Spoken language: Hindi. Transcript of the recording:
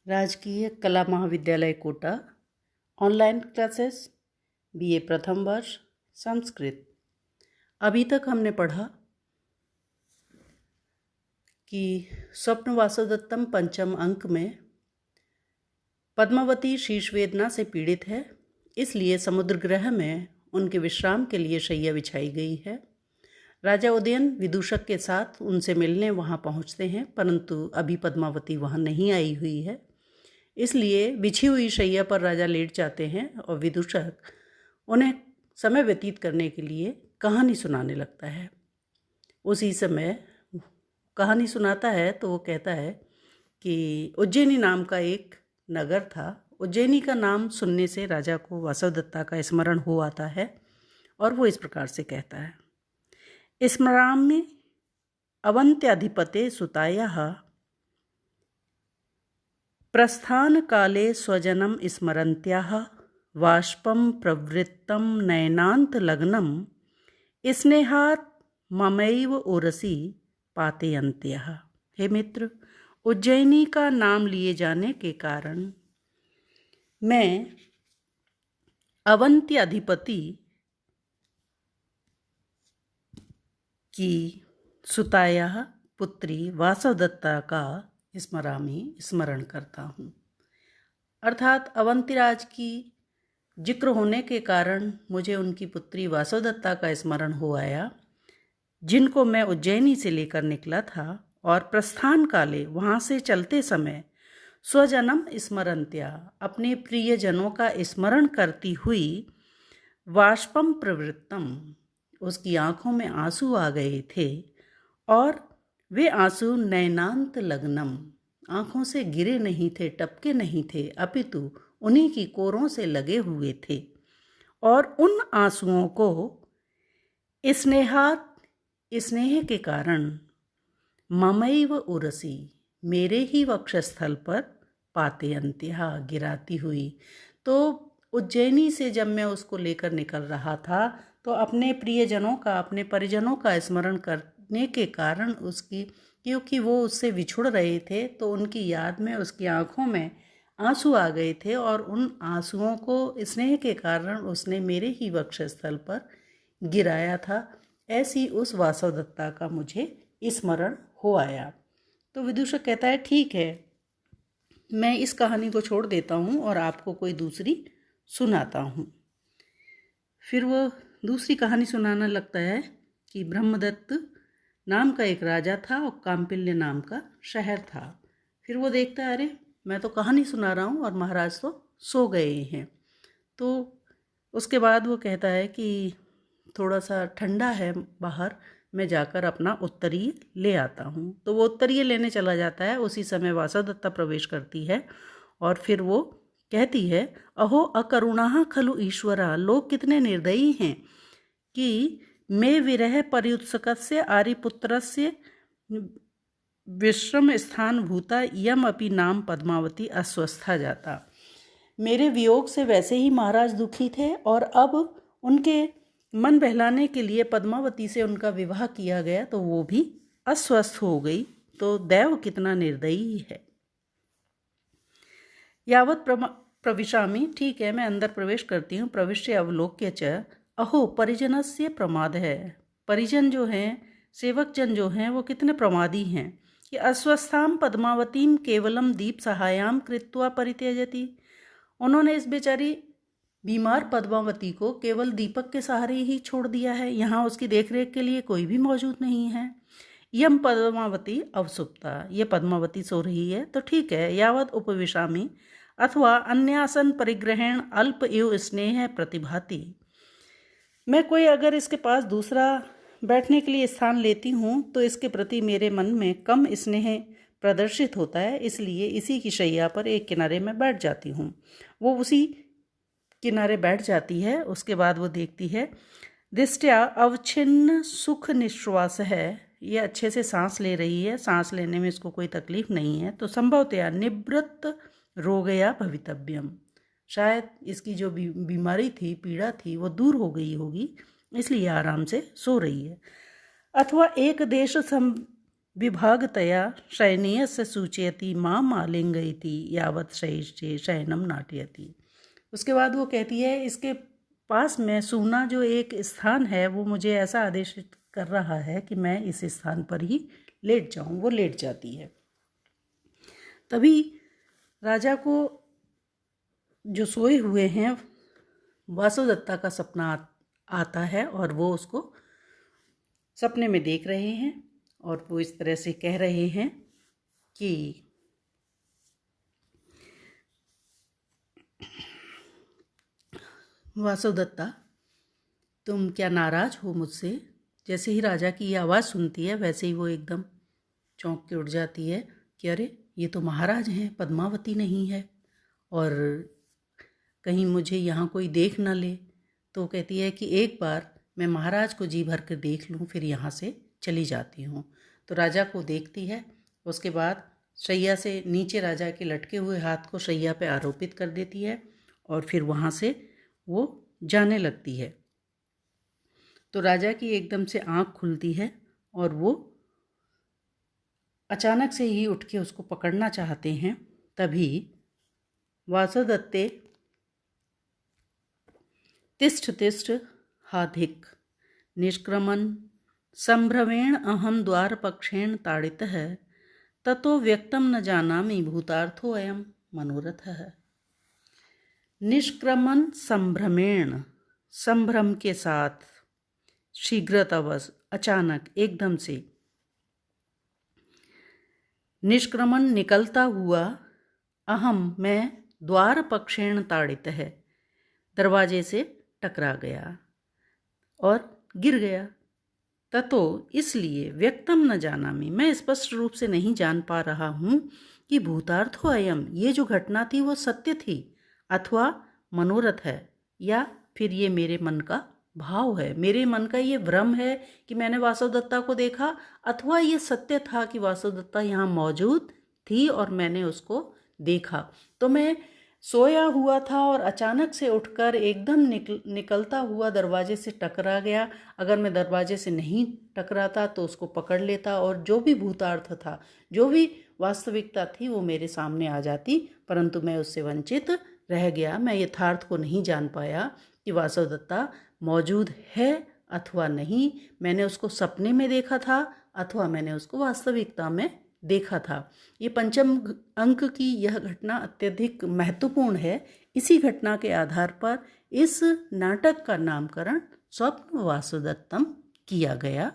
राजकीय कला महाविद्यालय कोटा ऑनलाइन क्लासेस बीए प्रथम वर्ष संस्कृत। अभी तक हमने पढ़ा कि स्वप्न वासुदत्तम पंचम अंक में पद्मावती शीर्ष वेदना से पीड़ित है, इसलिए समुद्र ग्रह में उनके विश्राम के लिए शैया बिछाई गई है। राजा उदयन विदूषक के साथ उनसे मिलने वहां पहुंचते हैं, परंतु अभी पद्मावती वहां नहीं आई हुई है, इसलिए बिछी हुई शैया पर राजा लेट जाते हैं और विदूषक उन्हें समय व्यतीत करने के लिए कहानी सुनाने लगता है। उसी समय कहानी सुनाता है तो वो कहता है कि उज्जैनी नाम का एक नगर था। उज्जैनी का नाम सुनने से राजा को वासवदत्ता का स्मरण हो आता है और वो इस प्रकार से कहता है। स्मरामि अवन्त्याधिपते सुतायाः प्रस्थान काले स्वजनम स्मरन्त्याः वाष्पं प्रवृत्तं नयनान्तलग्नं स्नेहात् ममैव उरसी पातयन्त्यः। हे मित्र, उज्जैनी का नाम लिए जाने के कारण मैं अवंती अधिपति की सुताया पुत्री वासवदत्ता का स्मरण करता हूँ। अर्थात अवंतीराज की जिक्र होने के कारण मुझे उनकी पुत्री वासवदत्ता का स्मरण हो आया, जिनको मैं उज्जैनी से लेकर निकला था और प्रस्थान काले वहाँ से चलते समय स्वजनम स्मरन्त्या अपने प्रियजनों का स्मरण करती हुई वाष्पम प्रवृत्तम उसकी आंखों में आंसू आ गए थे और वे आंसू नयनांत लग्नम आंखों से गिरे नहीं थे, टपके नहीं थे, अपितु उन्हीं की कोरों से लगे हुए थे और उन आंसुओं को स्नेह के कारण ममैव उरसी मेरे ही वक्षस्थल पर पातयन्त्या गिराती हुई। तो उज्जैनी से जब मैं उसको लेकर निकल रहा था तो अपने प्रियजनों का, अपने परिजनों का स्मरण करने के कारण उसकी, क्योंकि वो उससे बिछुड़ रहे थे तो उनकी याद में उसकी आंखों में आंसू आ गए थे और उन आंसुओं को स्नेह के कारण उसने मेरे ही वक्षस्थल पर गिराया था। ऐसी उस वासवदत्ता का मुझे स्मरण हो आया। तो विदूषक कहता है, ठीक है, मैं इस कहानी को छोड़ देता हूँ और आपको कोई दूसरी सुनाता हूँ। फिर वो दूसरी कहानी सुनाना लगता है कि ब्रह्मदत्त नाम का एक राजा था और काम्पिल्य नाम का शहर था। फिर वो देखता है, अरे मैं तो कहानी सुना रहा हूँ और महाराज तो सो गए हैं। तो उसके बाद वो कहता है कि थोड़ा सा ठंडा है बाहर, मैं जाकर अपना उत्तरीय ले आता हूँ। तो वो उत्तरीय लेने चला जाता है। उसी समय वासवदत्ता प्रवेश करती है और फिर वो कहती है, अहो अकरुणाः खलु ईश्वरा, लोग कितने निर्दयी हैं कि मे विरह पर्युत्सकस्य आर्यपुत्रस्य विश्रम स्थान भूता यम अपि नाम पद्मावती अस्वस्था जाता। मेरे वियोग से वैसे ही महाराज दुखी थे और अब उनके मन बहलाने के लिए पद्मावती से उनका विवाह किया गया तो वो भी अस्वस्थ हो गई। तो दैव कितना निर्दयी है। यावत प्रविशामि, ठीक है मैं अंदर प्रवेश करती हूँ। प्रविश्य अवलोक्य च अहो परिजनस्य प्रमाद है, परिजन जो हैं, सेवक जन जो हैं, वो कितने प्रमादी हैं कि अस्वस्थाम पद्मावतीम केवलम दीप सहायाम कृत्वा परित्यजति। उन्होंने इस बेचारी बीमार पद्मावती को केवल दीपक के सहारे ही छोड़ दिया है, यहाँ उसकी देखरेख के लिए कोई भी मौजूद नहीं है। यम पद्मावती अवसुप्ता, ये पद्मावती सो रही है तो ठीक है। यावत उपविशामि अथवा अन्यासन परिग्रहण अल्प इव स्नेह प्रतिभाति, मैं कोई अगर इसके पास दूसरा बैठने के लिए स्थान लेती हूँ तो इसके प्रति मेरे मन में कम स्नेह प्रदर्शित होता है, इसलिए इसी की शैया पर एक किनारे में बैठ जाती हूँ। वो उसी किनारे बैठ जाती है। उसके बाद वो देखती है, दिष्ट्या अवच्छिन्न सुख निश्वास है, ये अच्छे से सांस ले रही है, सांस लेने में इसको कोई तकलीफ नहीं है। तो संभवतया निवृत्त रोगया भवितव्यम, शायद इसकी जो बीमारी थी, पीड़ा थी, वो दूर हो गई होगी, इसलिए आराम से सो रही है। अथवा एक देश विभागतया शयनीयस्य सूचयति माम आलिंगयति यावत् शयिष्ये शयनम नाटयति। उसके बाद वो कहती है इसके पास में सूना जो एक स्थान है वो मुझे ऐसा आदेशित कर रहा है कि मैं इस स्थान पर ही लेट जाऊं। वो लेट जाती है। तभी राजा को जो सोए हुए हैं वासुदत्ता का सपना आता है और वो उसको सपने में देख रहे हैं और वो इस तरह से कह रहे हैं कि वासुदत्ता तुम क्या नाराज हो मुझसे। जैसे ही राजा की ये आवाज़ सुनती है वैसे ही वो एकदम चौंक के उठ जाती है कि अरे ये तो महाराज हैं, पद्मावती नहीं है, और कहीं मुझे यहाँ कोई देख न ले। तो कहती है कि एक बार मैं महाराज को जी भर कर देख लूँ फिर यहाँ से चली जाती हूँ। तो राजा को देखती है, उसके बाद शैया से नीचे राजा के लटके हुए हाथ को शैया पे आरोपित कर देती है और फिर वहाँ से वो जाने लगती है। तो राजा की एकदम से आँख खुलती है और वो अचानक से ही उठ के उसको पकड़ना चाहते हैं। तभी वासुदत्ते तिष्ठ तिष्ठ हाधिक निष्क्रमण संभ्रमेण अहम द्वारपक्षेण ताड़ितः ततो व्यक्तम न जानामि भूतार्थो अयम मनोरथः। निष्क्रमण संभ्रमेण, संभ्रम के साथ, शीघ्रतावश, अचानक, एकदम से, निष्क्रमण निकलता हुआ, अहम मैं, द्वार पक्षेण ताड़ित है दरवाजे से टकरा गया और गिर गया। ततो इसलिए व्यक्तम न जानामि मैं स्पष्ट रूप से नहीं जान पा रहा हूँ कि भूतार्थो अयम ये जो घटना थी वो सत्य थी अथवा मनोरथ है या फिर ये मेरे मन का भाव है, मेरे मन का ये भ्रम है कि मैंने वासुदत्ता को देखा, अथवा ये सत्य था कि वासुदत्ता यहाँ मौजूद थी और मैंने उसको देखा। तो मैं सोया हुआ था और अचानक से उठकर एकदम निकलता हुआ दरवाजे से टकरा गया। अगर मैं दरवाजे से नहीं टकराता तो उसको पकड़ लेता और जो भी भूतार्थ था, जो भी वास्तविकता थी वो मेरे सामने आ जाती, परंतु मैं उससे वंचित रह गया। मैं यथार्थ को नहीं जान पाया कि वासुदत्ता मौजूद है अथवा नहीं। मैंने उसको सपने में देखा था अथवा मैंने उसको वास्तविकता में देखा था। ये पंचम अंक की यह घटना अत्यधिक महत्वपूर्ण है। इसी घटना के आधार पर इस नाटक का नामकरण स्वप्न वासुदत्तम किया गया